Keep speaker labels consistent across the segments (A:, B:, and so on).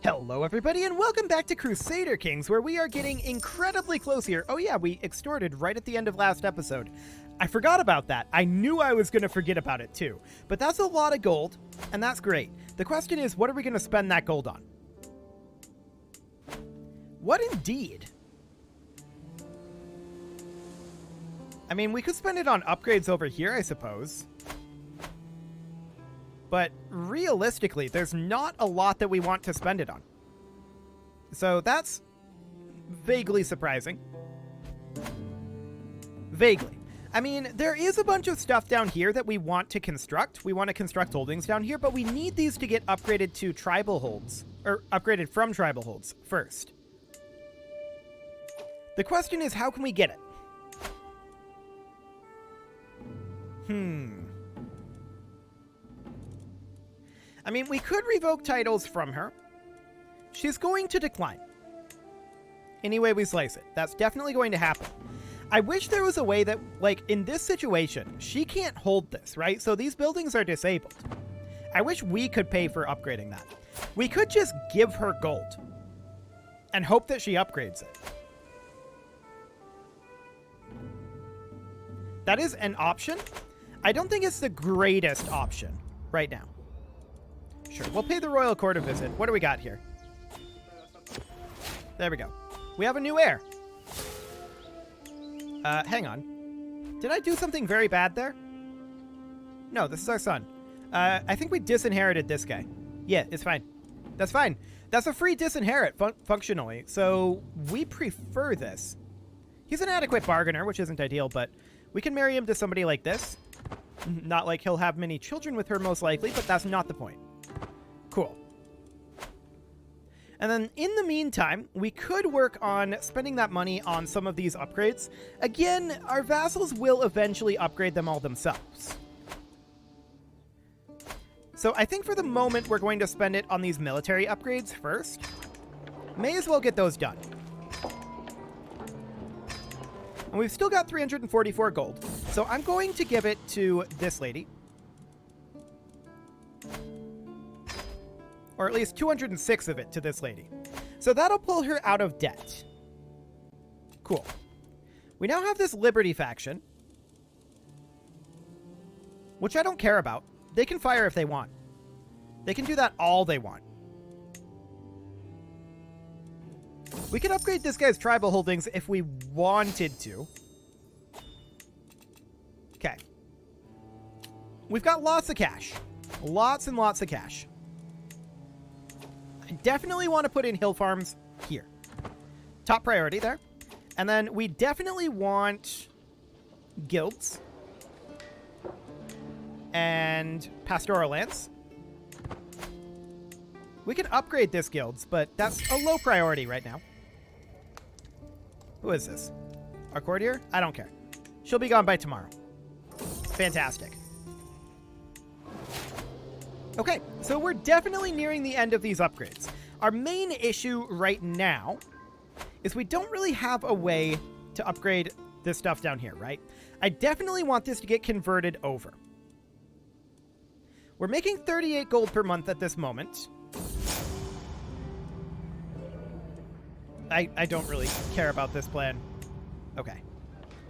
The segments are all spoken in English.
A: Hello everybody and welcome back to Crusader Kings, where we are getting incredibly close here. Oh yeah, we extorted right at the end of last episode. I forgot about that. I knew I was going to forget about it too. But that's a lot of gold, and that's great. The question is, what are we going to spend that gold on? What indeed? I mean, we could spend it on upgrades over here, I suppose. But realistically, there's not a lot that we want to spend it on. So that's vaguely surprising. Vaguely. I mean, there is a bunch of stuff down here that we want to construct. We want to construct holdings down here, but we need these to get upgraded to tribal holds, or upgraded from tribal holds first. The question is, how can we get it? I mean, we could revoke titles from her. She's going to decline. Any way we slice it. That's definitely going to happen. I wish there was a way that, like, in this situation, she can't hold this, right? So these buildings are disabled. I wish we could pay for upgrading that. We could just give her gold and hope that she upgrades it. That is an option. I don't think it's the greatest option right now. Sure, we'll pay the royal court a visit. What do we got here? There we go. We have a new heir. Hang on. Did I do something very bad there? No, this is our son. I think we disinherited this guy. Yeah, it's fine. That's fine. That's a free disinherit, functionally. So we prefer this. He's an adequate bargainer, which isn't ideal, but we can marry him to somebody like this. Not like he'll have many children with her, most likely, but that's not the point. Cool. And then in the meantime, we could work on spending that money on some of these upgrades. Again, our vassals will eventually upgrade them all themselves. So I think for the moment, we're going to spend it on these military upgrades first. May as well get those done. And we've still got 344 gold. So I'm going to give it to this lady. Or at least 206 of it to this lady. So that'll pull her out of debt. Cool. We now have this Liberty faction, which I don't care about. They can fire if they want. They can do that all they want. We could upgrade this guy's tribal holdings if we wanted to. Okay. We've got lots of cash. Lots and lots of cash. I definitely want to put in hill farms here. Top priority there. And then we definitely want guilds and pastoral lands. We can upgrade this guilds, but that's a low priority right now. Who is this? Our courtier? I don't care. She'll be gone by tomorrow. Fantastic. Okay, so we're definitely nearing the end of these upgrades. Our main issue right now is we don't really have a way to upgrade this stuff down here, right? I definitely want this to get converted over. We're making 38 gold per month at this moment. I don't really care about this plan. Okay.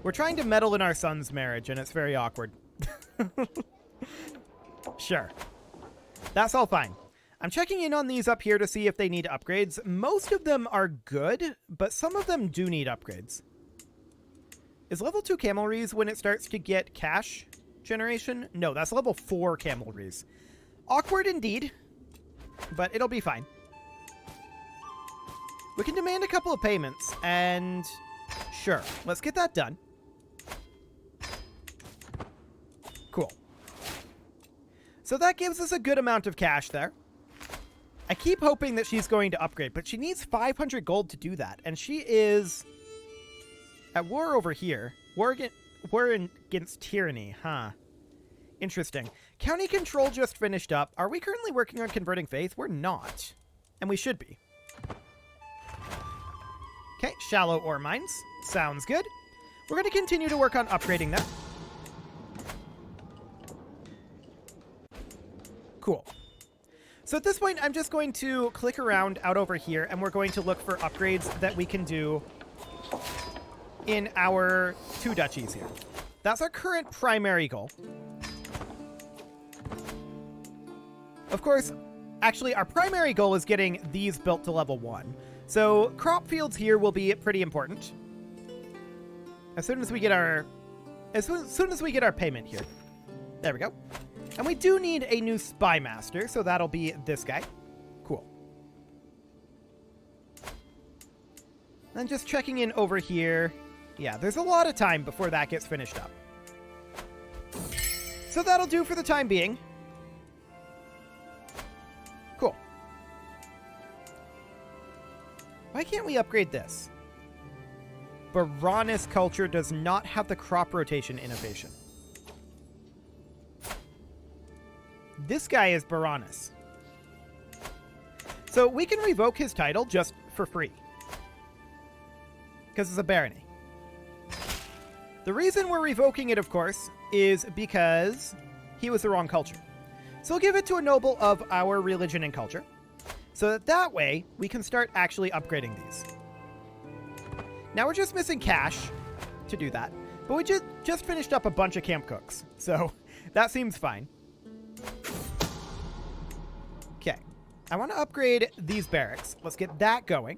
A: We're trying to meddle in our son's marriage, and it's very awkward. Sure. That's all fine. I'm checking in on these up here to see if they need upgrades. Most of them are good, but some of them do need upgrades. Is level 2 camelries when it starts to get cash generation? No, that's level 4 camelries. Awkward indeed, but it'll be fine. We can demand a couple of payments, and sure, let's get that done. Cool. So that gives us a good amount of cash there. I keep hoping that she's going to upgrade, but she needs 500 gold to do that. And she is at war over here. War against tyranny, huh? Interesting. County control just finished up. Are we currently working on converting faith? We're not. And we should be. Okay, shallow ore mines. Sounds good. We're going to continue to work on upgrading them. Cool. So at this point, I'm just going to click around out over here, and we're going to look for upgrades that we can do in our 2 duchies here. That's our current primary goal. Of course, actually, our primary goal is getting these built to level 1. So crop fields here will be pretty important. As soon as we get our payment here. There we go. And we do need a new spy master, so that'll be this guy. Cool. And just checking in over here. Yeah, there's a lot of time before that gets finished up. So that'll do for the time being. Cool. Why can't we upgrade this? Baroness culture does not have the crop rotation innovation. This guy is Baroness. So we can revoke his title just for free. Because it's a barony. The reason we're revoking it, of course, is because he was the wrong culture. So we'll give it to a noble of our religion and culture. So that way, we can start actually upgrading these. Now we're just missing cash to do that. But we just finished up a bunch of camp cooks. So that seems fine. Okay. I want to upgrade these barracks. Let's get that going.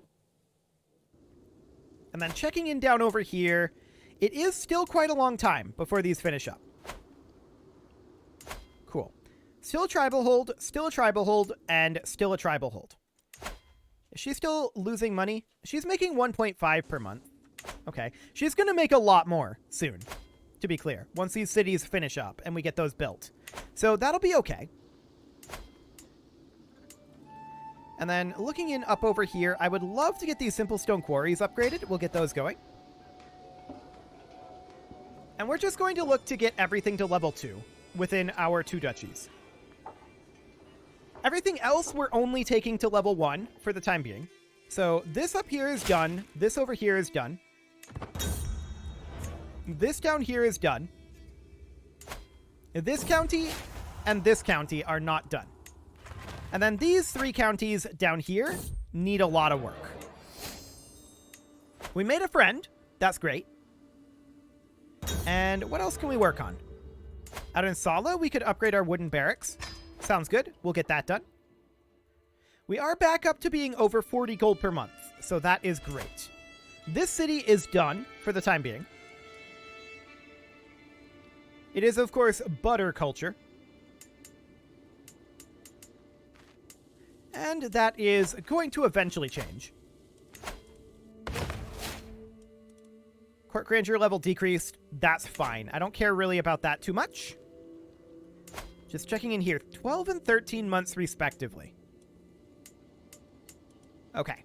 A: And then checking in down over here, it is still quite a long time before these finish up. Cool. Still a tribal hold, still a tribal hold, and still a tribal hold. Is she still losing money? She's making 1.5 per month. Okay. She's going to make a lot more soon, to be clear, once these cities finish up and we get those built. So that'll be okay. And then looking in up over here, I would love to get these simple stone quarries upgraded. We'll get those going. And we're just going to look to get everything to level 2 within our 2 duchies. Everything else we're only taking to level 1 for the time being. So this up here is done. This over here is done. This down here is done. This county and this county are not done. And then these 3 counties down here need a lot of work. We made a friend. That's great. And what else can we work on? Out in Sala, we could upgrade our wooden barracks. Sounds good. We'll get that done. We are back up to being over 40 gold per month, so that is great. This city is done for the time being. It is, of course, butter culture. And that is going to eventually change. Court grandeur level decreased. That's fine. I don't care really about that too much. Just checking in here. 12 and 13 months respectively. Okay.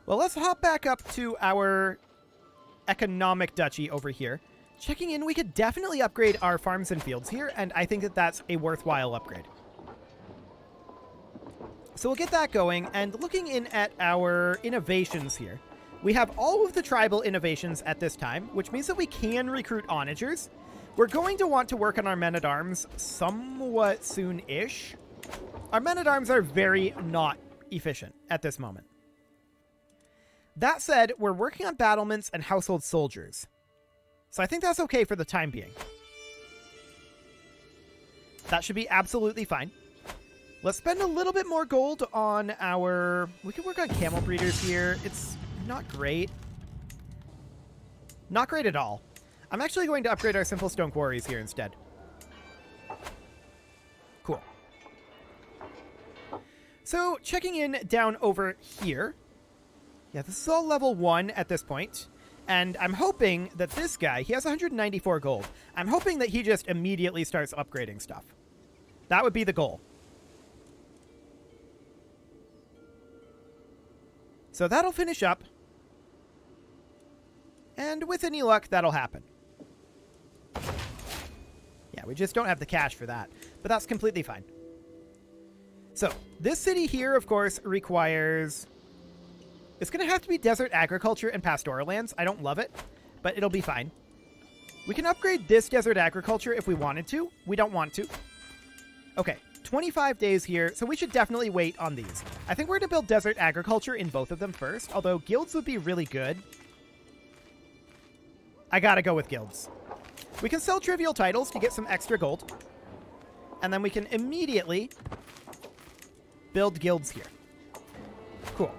A: Well, let's hop back up to our economic duchy over here. Checking in, we could definitely upgrade our farms and fields here, and I think that that's a worthwhile upgrade. So we'll get that going, and looking in at our innovations here. We have all of the tribal innovations at this time, which means that we can recruit onagers. We're going to want to work on our men-at-arms somewhat soon-ish. Our men-at-arms are very not efficient at this moment. That said, we're working on battlements and household soldiers. So I think that's okay for the time being. That should be absolutely fine. Let's spend a little bit more gold on our... We can work on camel breeders here. It's not great. Not great at all. I'm actually going to upgrade our simple stone quarries here instead. Cool. So, checking in down over here. Yeah, this is all level 1 at this point. And I'm hoping that this guy, he has 194 gold. I'm hoping that he just immediately starts upgrading stuff. That would be the goal. So that'll finish up. And with any luck, that'll happen. Yeah, we just don't have the cash for that. But that's completely fine. So, this city here, of course, requires... It's going to have to be desert agriculture and pastoral lands. I don't love it, but it'll be fine. We can upgrade this desert agriculture if we wanted to. We don't want to. Okay, 25 days here, so we should definitely wait on these. I think we're going to build desert agriculture in both of them first, although guilds would be really good. I gotta go with guilds. We can sell trivial titles to get some extra gold. And then we can immediately build guilds here. Cool.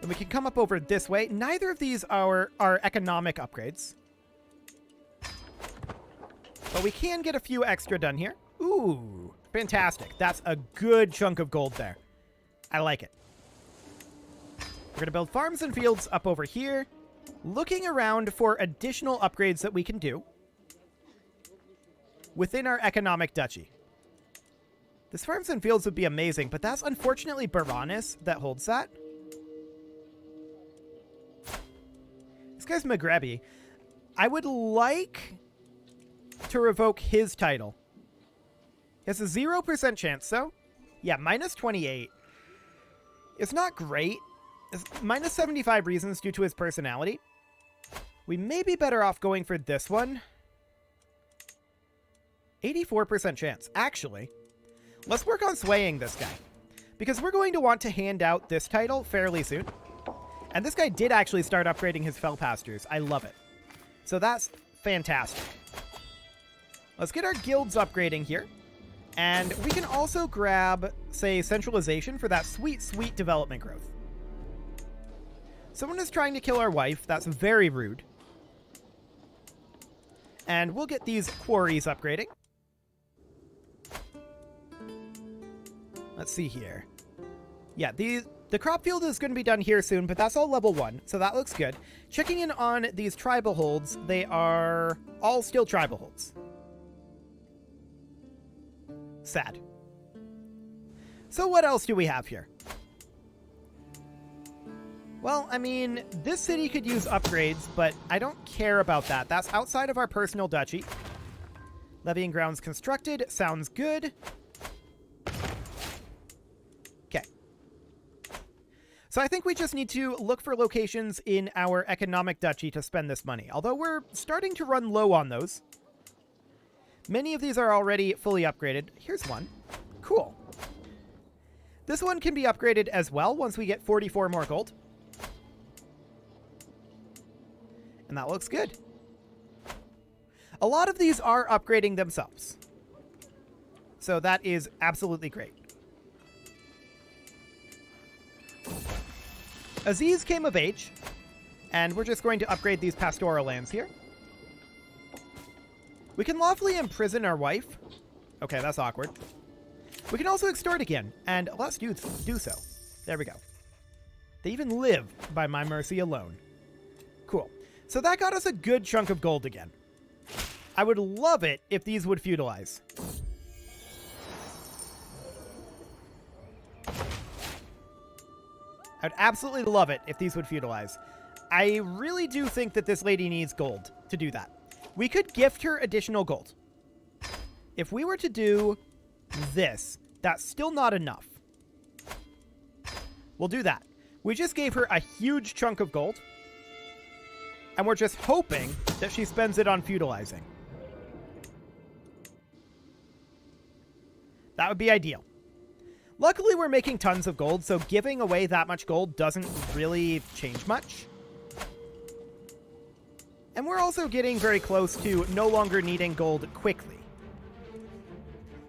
A: Then we can come up over this way. Neither of these are economic upgrades. But we can get a few extra done here. Ooh, fantastic. That's a good chunk of gold there. I like it. We're going to build farms and fields up over here. Looking around for additional upgrades that we can do within our economic duchy. This farms and fields would be amazing, but that's unfortunately Baranus that holds that. This guy's Maghrebia. I would like to revoke his title. He has a 0% chance, though. Yeah, minus 28. It's not great. It's minus 75 reasons due to his personality. We may be better off going for this one. 84% chance. Actually, let's work on swaying this guy, because we're going to want to hand out this title fairly soon. And this guy did actually start upgrading his fell pastures. I love it. So that's fantastic. Let's get our guilds upgrading here. And we can also grab, say, centralization for that sweet, sweet development growth. Someone is trying to kill our wife. That's very rude. And we'll get these quarries upgrading. Let's see here. Yeah, the crop field is going to be done here soon, but that's all level 1, so that looks good. Checking in on these tribal holds, they are all still tribal holds. Sad. So what else do we have here? Well, I mean, this city could use upgrades, but I don't care about that. That's outside of our personal duchy. Levying grounds constructed. Sounds good. Okay. So I think we just need to look for locations in our economic duchy to spend this money, although we're starting to run low on those. Many of these are already fully upgraded. Here's one. Cool. This one can be upgraded as well once we get 44 more gold. And that looks good. A lot of these are upgrading themselves. So that is absolutely great. Aziz came of age, and we're just going to upgrade these pastoral lands here. We can lawfully imprison our wife. Okay, that's awkward. We can also extort again, and let's do so. There we go. They even live by my mercy alone. Cool. So that got us a good chunk of gold again. I would love it if these would feudalize. I would absolutely love it if these would feudalize. I really do think that this lady needs gold to do that. We could gift her additional gold. If we were to do this, that's still not enough. We'll do that. We just gave her a huge chunk of gold. And we're just hoping that she spends it on feudalizing. That would be ideal. Luckily, we're making tons of gold, so giving away that much gold doesn't really change much. And we're also getting very close to no longer needing gold quickly.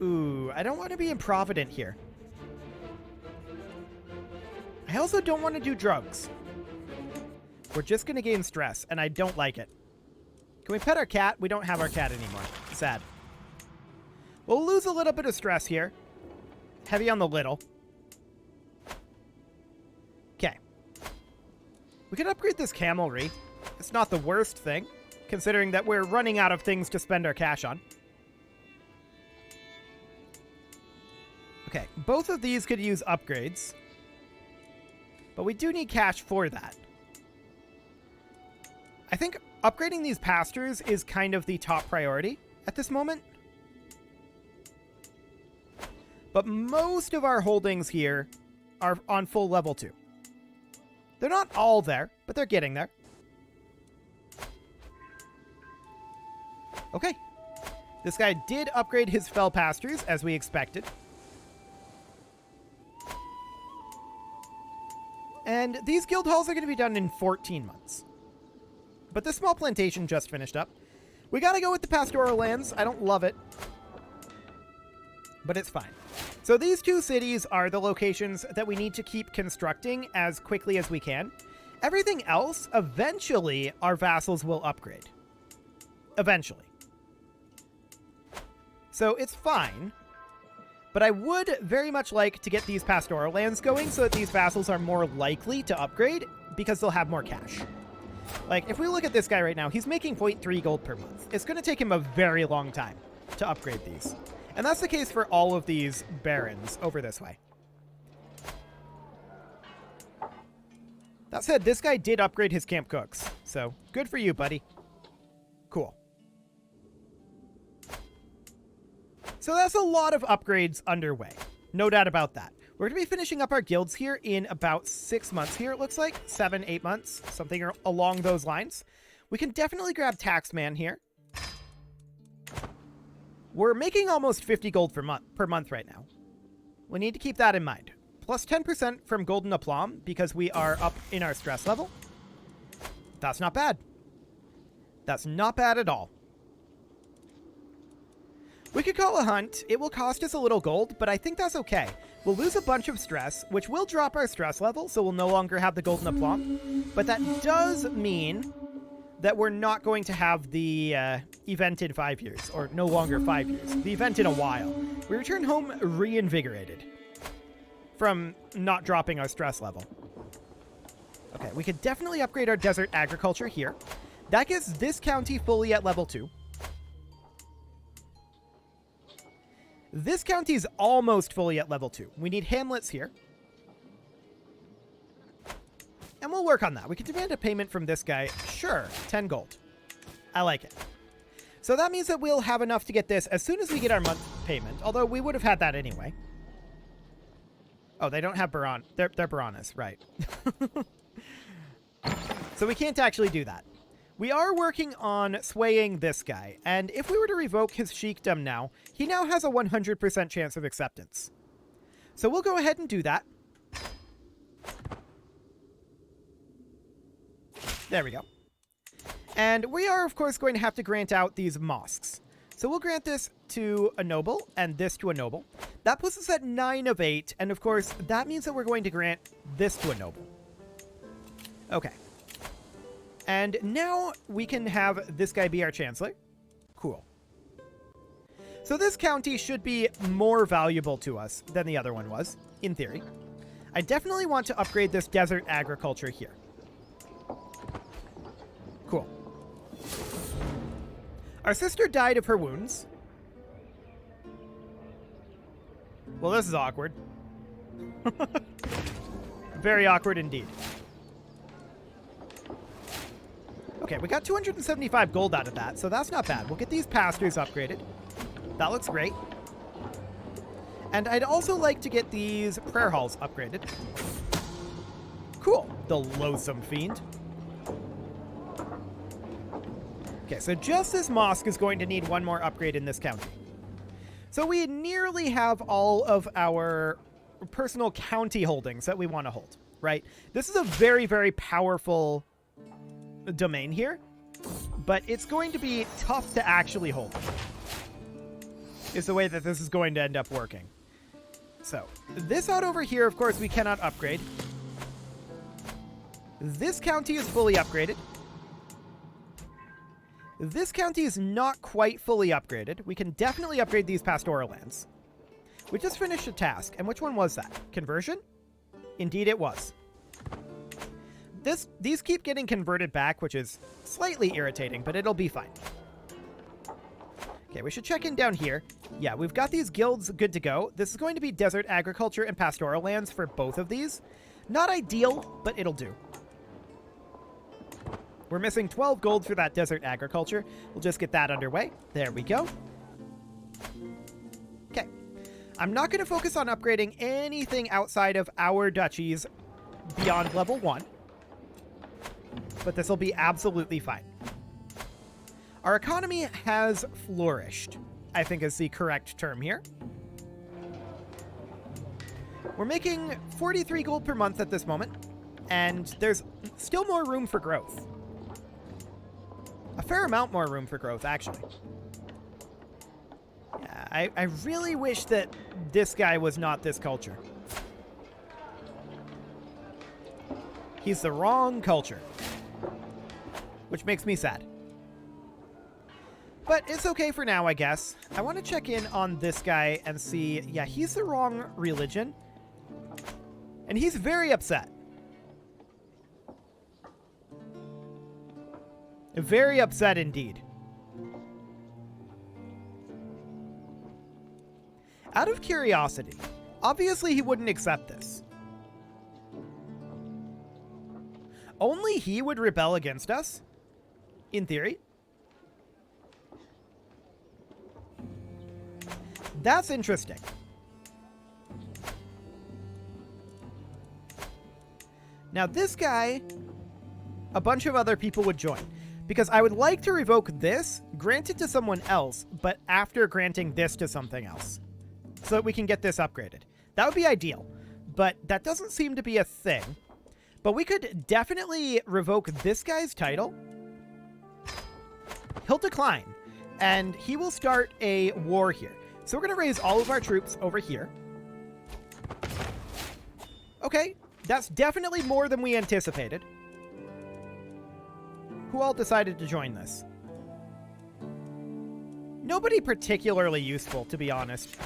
A: Ooh, I don't want to be improvident here. I also don't want to do drugs. We're just going to gain stress, and I don't like it. Can we pet our cat? We don't have our cat anymore. Sad. We'll lose a little bit of stress here. Heavy on the little. Okay. We can upgrade this camelry. It's not the worst thing, considering that we're running out of things to spend our cash on. Okay, both of these could use upgrades. But we do need cash for that. I think upgrading these pastures is kind of the top priority at this moment. But most of our holdings here are on full level 2. They're not all there, but they're getting there. Okay. This guy did upgrade his fell pastures, as we expected. And these guild halls are going to be done in 14 months. But this small plantation just finished up. We got to go with the pastoral lands. I don't love it, but it's fine. So these two cities are the locations that we need to keep constructing as quickly as we can. Everything else, eventually, our vassals will upgrade. Eventually. So it's fine. But I would very much like to get these pastoral lands going so that these vassals are more likely to upgrade because they'll have more cash. Like, if we look at this guy right now, he's making 0.3 gold per month. It's going to take him a very long time to upgrade these. And that's the case for all of these barons over this way. That said, this guy did upgrade his camp cooks. So, good for you, buddy. Cool. So that's a lot of upgrades underway. No doubt about that. We're going to be finishing up our guilds here in about 6 months here, it looks like. 7, 8 months. Something along those lines. We can definitely grab Taxman here. We're making almost 50 gold per month right now. We need to keep that in mind. Plus 10% from Golden Aplomb because we are up in our stress level. That's not bad. That's not bad at all. We could call a hunt. It will cost us a little gold, but I think that's okay. We'll lose a bunch of stress, which will drop our stress level, so we'll no longer have the Golden Aplomb. But that does mean that we're not going to have the event in 5 years, or no longer 5 years. The event in a while. We return home reinvigorated from not dropping our stress level. Okay, we could definitely upgrade our desert agriculture here. That gets this county fully at level 2. This county is almost fully at level 2. We need hamlets here. And we'll work on that. We can demand a payment from this guy. Sure, 10 gold. I like it. So that means that we'll have enough to get this as soon as we get our month payment. Although we would have had that anyway. Oh, they don't have Baran. They're Baranas, right. So we can't actually do that. We are working on swaying this guy, and if we were to revoke his sheikdom now, he now has a 100% chance of acceptance. So we'll go ahead and do that. There we go. And we are, of course, going to have to grant out these mosques. So we'll grant this to a noble, and this to a noble. That puts us at 9 of 8, and of course, that means that we're going to grant this to a noble. Okay. And now we can have this guy be our chancellor. Cool. So this county should be more valuable to us than the other one was, in theory. I definitely want to upgrade this desert agriculture here. Cool. Our sister died of her wounds. Well, this is awkward. Very awkward indeed. Okay, we got 275 gold out of that, so that's not bad. We'll get these pastors upgraded. That looks great. And I'd also like to get these prayer halls upgraded. Cool. The loathsome fiend. Okay, so just this mosque is going to need one more upgrade in this county. So we nearly have all of our personal county holdings that we want to hold, right? This is a very, very powerful domain here, but it's going to be tough to actually hold. Is the way that this is going to end up working. So, this out over here, of course, we cannot upgrade. This county is fully upgraded. This county is not quite fully upgraded. We can definitely upgrade these pastoral lands. We just finished a task, and which one was that? Conversion? Indeed it was. These keep getting converted back, which is slightly irritating, but it'll be fine. Okay, we should check in down here. Yeah, we've got these guilds good to go. This is going to be desert agriculture and pastoral lands for both of these. Not ideal, but it'll do. We're missing 12 gold for that desert agriculture. We'll just get that underway. There we go. Okay. I'm not going to focus on upgrading anything outside of our duchies beyond level 1. But this will be absolutely fine. Our economy has flourished, I think is the correct term here. We're making 43 gold per month at this moment. and there's still more room for growth. A fair amount more room for growth, actually. Yeah, I really wish that this guy was not this culture. He's the wrong culture, which makes me sad. But it's okay for now, I guess. I want to check in on this guy and see, yeah, he's the wrong religion. And he's very upset. Very upset indeed. Out of curiosity, obviously he wouldn't accept this. Only he would rebel against us? In theory? That's interesting. Now this guy, a bunch of other people would join. Because I would like to revoke this, grant it to someone else, but after granting this to something else. So that we can get this upgraded. That would be ideal. But that doesn't seem to be a thing. But we could definitely revoke this guy's title. He'll decline. And he will start a war here. So we're going to raise all of our troops over here. Okay, that's definitely more than we anticipated. Who all decided to join this? Nobody particularly useful, to be honest.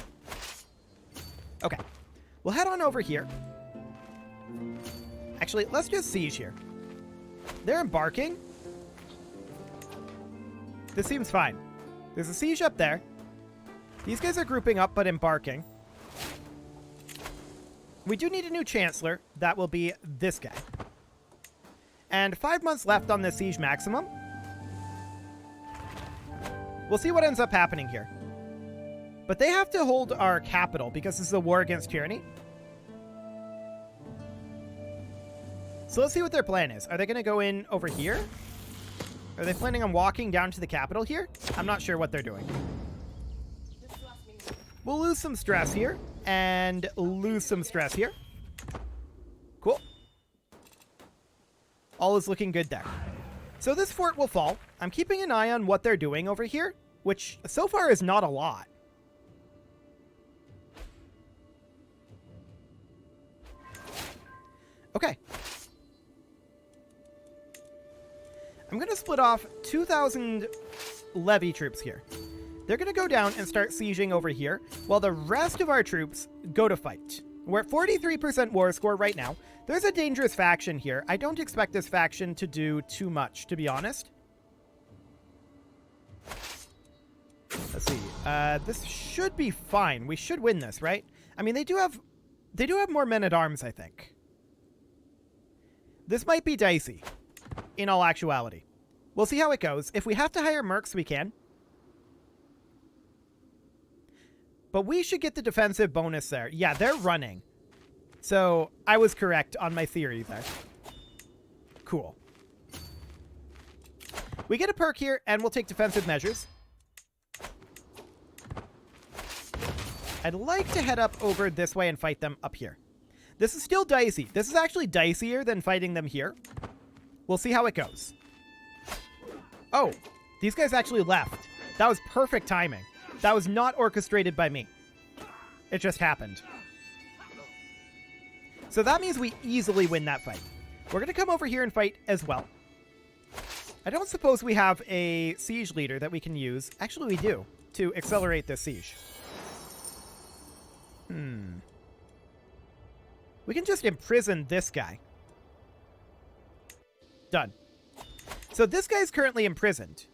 A: Okay, we'll head on over here. Actually, let's just siege here. They're embarking. This seems fine. There's a siege up there. These guys are grouping up but embarking. We do need a new chancellor. That will be this guy. And 5 months left on this siege maximum. We'll see what ends up happening here. But they have to hold our capital because this is a war against tyranny. So let's see what their plan is. Are they going to go in over here? Are they planning on walking down to the capital here? I'm not sure what they're doing. We'll lose some stress here, and lose some stress here. Cool. All is looking good there. So this fort will fall. I'm keeping an eye on what they're doing over here, which so far is not a lot. Okay. I'm going to split off 2,000 levy troops here. They're going to go down and start sieging over here, while the rest of our troops go to fight. We're at 43% war score right now. There's a dangerous faction here. I don't expect this faction to do too much, to be honest. Let's see. This should be fine. We should win this, right? I mean, they do have more men-at-arms, I think. This might be dicey, in all actuality. We'll see how it goes. If we have to hire mercs, we can. But we should get the defensive bonus there. Yeah, they're running. So I was correct on my theory there. Cool. We get a perk here, and we'll take defensive measures. I'd like to head up over this way and fight them up here. This is still dicey. This is actually dicier than fighting them here. We'll see how it goes. Oh, these guys actually left. That was perfect timing. That was not orchestrated by me. It just happened. So that means we easily win that fight. We're going to come over here and fight as well. I don't suppose we have a siege leader that we can use. Actually, we do, to accelerate this siege. We can just imprison this guy. Done. So this guy's currently imprisoned,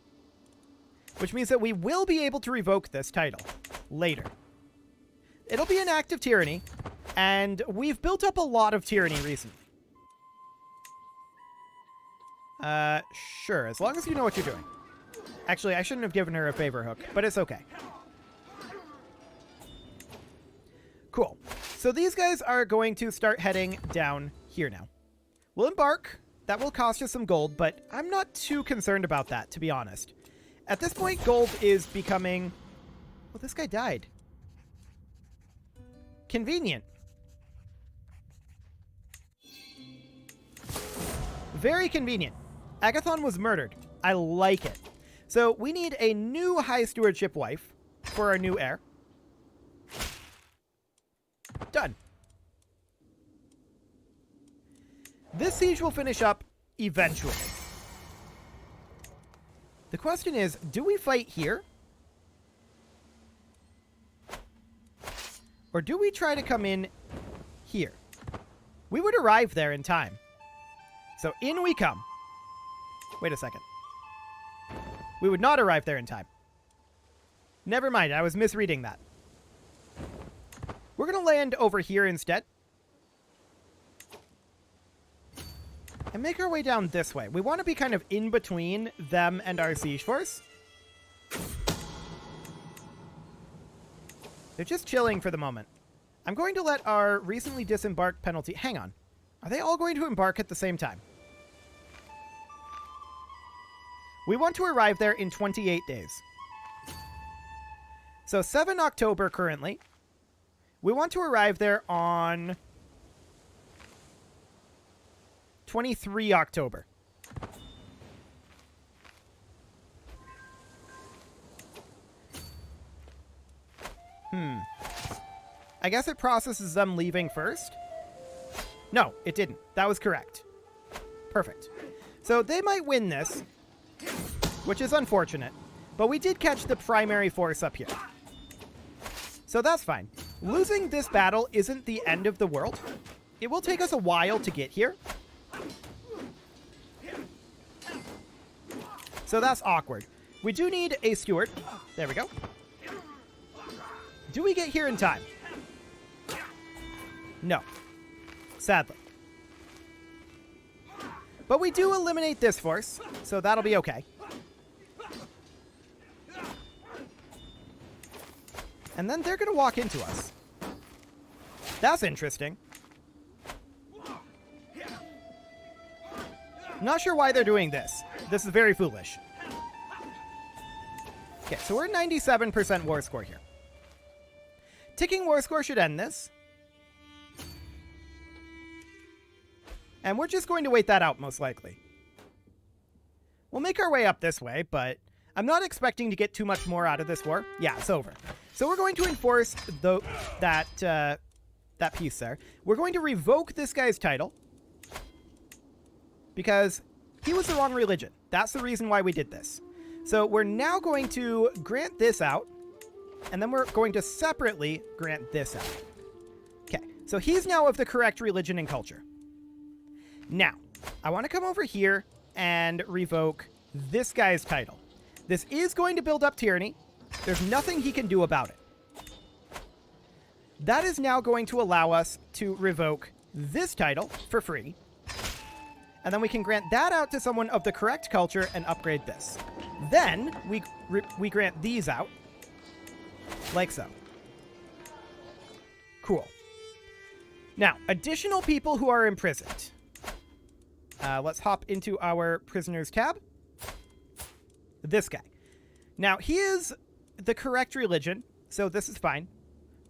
A: which means that we will be able to revoke this title later. It'll be an act of tyranny, and we've built up a lot of tyranny recently. Sure, as long as you know what you're doing. Actually, I shouldn't have given her a favor hook, but it's okay. Cool. So these guys are going to start heading down here now. We'll embark. That will cost us some gold, but I'm not too concerned about that, to be honest. At this point, gold is becoming... Well, this guy died. Convenient. Very convenient. Agathon was murdered. I like it. So we need a new high stewardship wife for our new heir. Done. This siege will finish up eventually. The question is, do we fight here? Or do we try to come in here? We would arrive there in time. So in we come. Wait a second. We would not arrive there in time. Never mind, I was misreading that. We're going to land over here instead. And make our way down this way. We want to be kind of in between them and our siege force. They're just chilling for the moment. I'm going to let our recently disembarked penalty... Hang on. Are they all going to embark at the same time? We want to arrive there in 28 days. So 7 October currently. We want to arrive there on 23 October. I guess it processes them leaving first. No, it didn't. That was correct. Perfect. So they might win this, which is unfortunate. But we did catch the primary force up here. So that's fine. Losing this battle isn't the end of the world. It will take us a while to get here. So that's awkward. We do need a steward. There we go. Do we get here in time? No. Sadly. But we do eliminate this force, so that'll be okay. And then they're going to walk into us. That's interesting. Not sure why they're doing this. This is very foolish. Okay, so we're 97% war score here. Ticking war score should end this. And we're just going to wait that out, most likely. We'll make our way up this way, but I'm not expecting to get too much more out of this war. Yeah, it's over. So we're going to enforce that piece there. We're going to revoke this guy's title because he was the wrong religion. That's the reason why we did this. So we're now going to grant this out, and then we're going to separately grant this out. Okay, so he's now of the correct religion and culture. Now, I want to come over here and revoke this guy's title. This is going to build up tyranny. There's nothing he can do about it. That is now going to allow us to revoke this title for free. And then we can grant that out to someone of the correct culture and upgrade this. Then we grant these out. Like so. Cool. Now, additional people who are imprisoned. Let's hop into our prisoners tab. This guy. Now, he is the correct religion, so this is fine.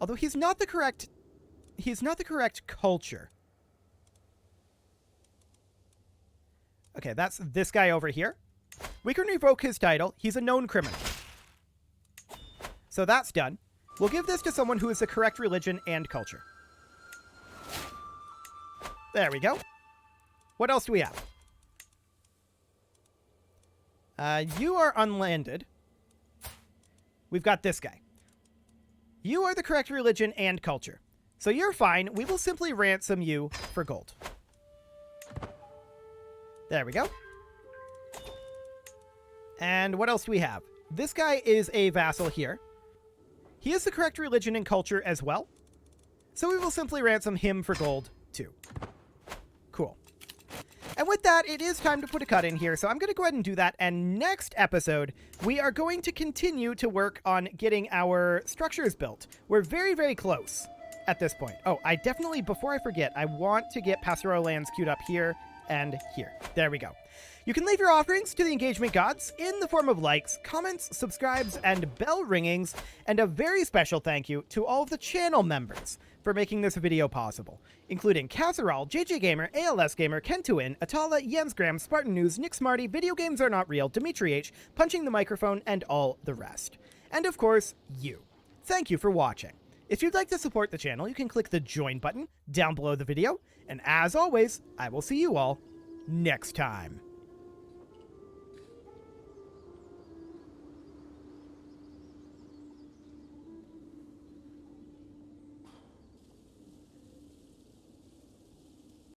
A: Although he's not the correct culture. Okay, that's this guy over here. We can revoke his title. He's a known criminal. So that's done. We'll give this to someone who is the correct religion and culture. There we go. What else do we have? You are unlanded. We've got this guy. You are the correct religion and culture. So you're fine. We will simply ransom you for gold. There we go. And what else do we have? This guy is a vassal here. He is the correct religion and culture as well. So we will simply ransom him for gold too. Cool. And with that, it is time to put a cut in here. So I'm going to go ahead and do that. And next episode, we are going to continue to work on getting our structures built. We're very, very close at this point. Oh, I definitely, before I forget, I want to get pastoral lands queued up here and here. There we go. You can leave your offerings to the engagement gods in the form of likes, comments, subscribes, and bell ringings. And a very special thank you to all of the channel members for making this video possible, including Casserole, JJ Gamer, ALS Gamer, Ken2In, Atala, Jensgram, Spartan News, Nick Smarty, Video Games Are Not Real, Dimitri H, Punching the Microphone, and all the rest. And of course, you. Thank you for watching. If you'd like to support the channel, you can click the join button down below the video, and as always, I will see you all next time.